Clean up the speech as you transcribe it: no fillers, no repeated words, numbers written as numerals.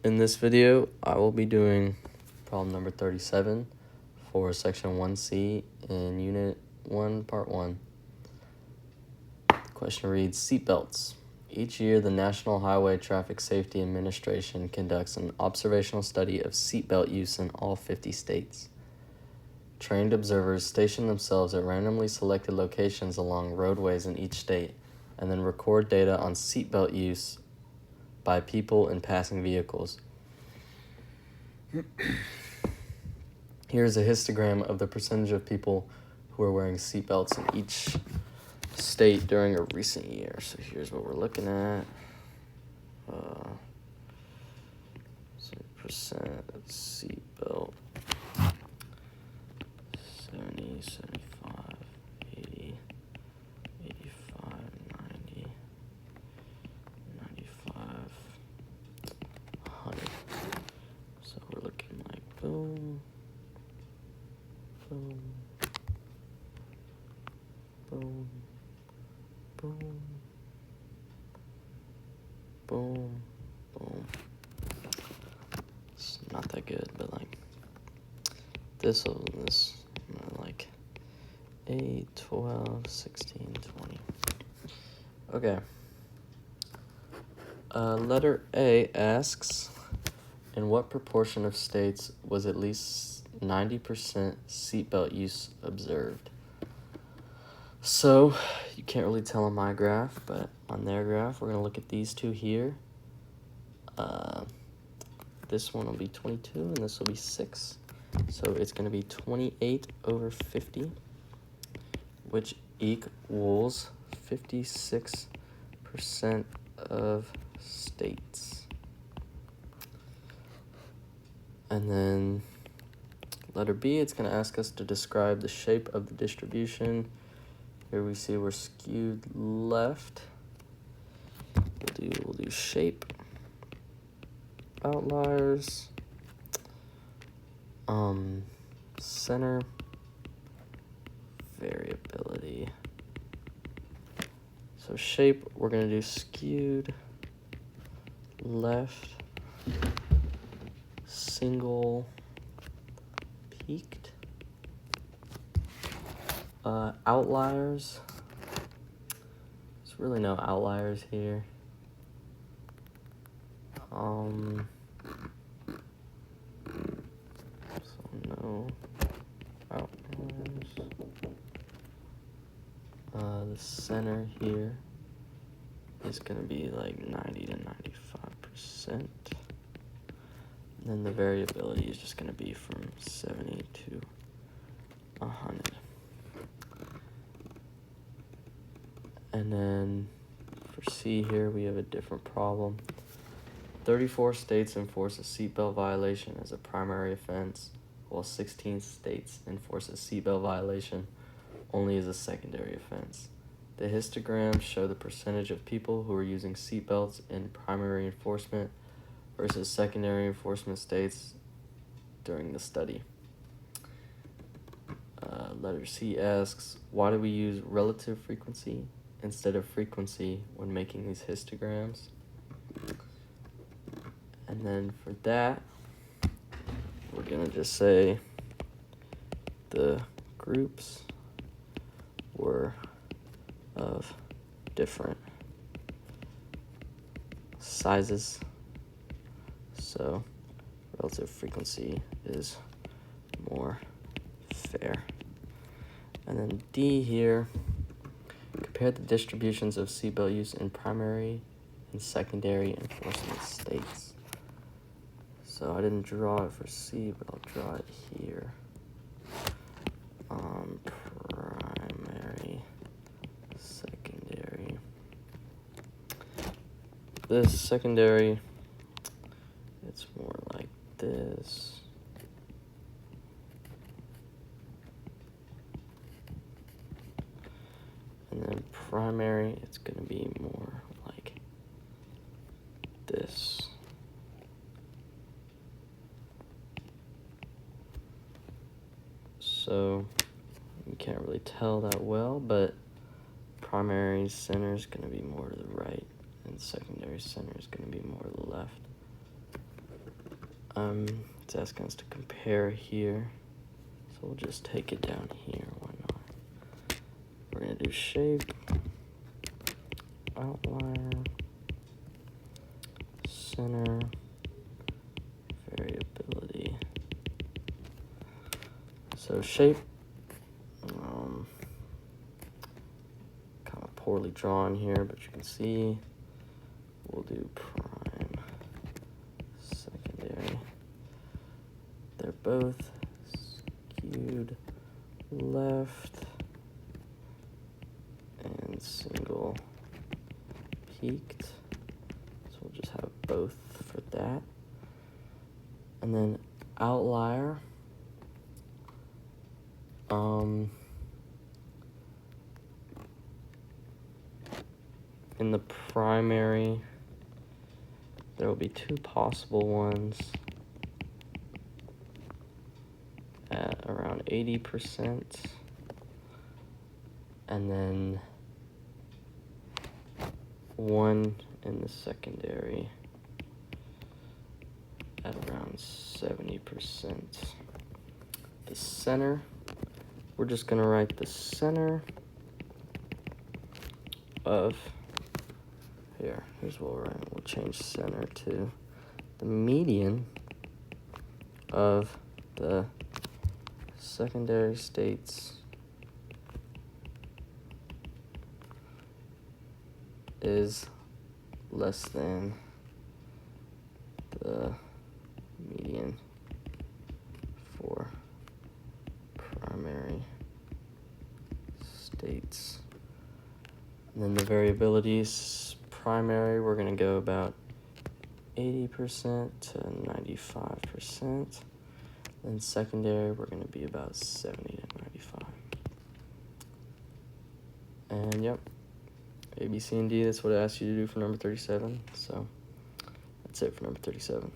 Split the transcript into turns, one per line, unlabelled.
In this video, I will be doing problem number 37 for section 1C in unit 1, part 1. The question reads, seatbelts. Each year, the National Highway Traffic Safety Administration conducts an observational study of seatbelt use in all 50 states. Trained observers station themselves at randomly selected locations along roadways in each state and then record data on seatbelt use by people and passing vehicles. Here's a histogram of the percentage of people who are wearing seatbelts in each state during a recent year. So here's what we're looking at. So percent seatbelt, 70, 75, 80, 85, 90, 95, 100. So we're looking like boom, boom, boom, boom, boom, boom. It's not that good, but like this, like 8, 12, 16, 20. Okay. Letter A asks, in what proportion of states was at least 90% seatbelt use observed? So, you can't really tell on my graph, but on their graph, we're going to look at these two here. This one will be 22, and this will be 6. So it's going to be 28 over 50, which equals 56% of states. And then letter B, it's going to ask us to describe the shape of the distribution. Here we see we're skewed left. We'll do shape. Outliers. Center. Variability. So shape, we're going to do skewed left. Single peaked. Outliers. There's really no outliers here. So no outliers. The center here is gonna be like 90 to 95%. And then the variability is just gonna be from 70 to 100. And then for C here, we have a different problem. 34 states enforce a seatbelt violation as a primary offense, while 16 states enforce a seatbelt violation only as a secondary offense. The histograms show the percentage of people who are using seatbelts in primary enforcement versus secondary enforcement states during the study. Letter C asks, why do we use relative frequency instead of frequency when making these histograms? And then for that, we're going to just say the groups were of different sizes. So relative frequency is more fair. And then D here, compare the distributions of seatbelt use in primary and secondary enforcement states. So I didn't draw it for C, but I'll draw it here. Primary, secondary. This secondary, it's more like this. And then primary, it's going to be more like this. So you can't really tell that well, but primary center is going to be more to the right, and secondary center is going to be more to the left. It's asking us to compare here, so we'll just take it down here. Why not? We're gonna do shape, outlier, center, variability. So shape, kind of poorly drawn here, but you can see we'll do prime, secondary. They're both skewed left and single peaked. So we'll just have both for that. And then outlier. In the primary, there will be two possible ones at around 80%, and then one in the secondary at around 70%. The center, we're just gonna write the center of, here's what we're writing. We'll change center to the median of the secondary states is less than the median for primary states. And then the variabilities, primary, we're going to go about 80% to 95%. Then secondary, we're going to be about 70 to 95. And yep, A, B, C, and D, that's what it asks you to do for number 37. So that's it for number 37.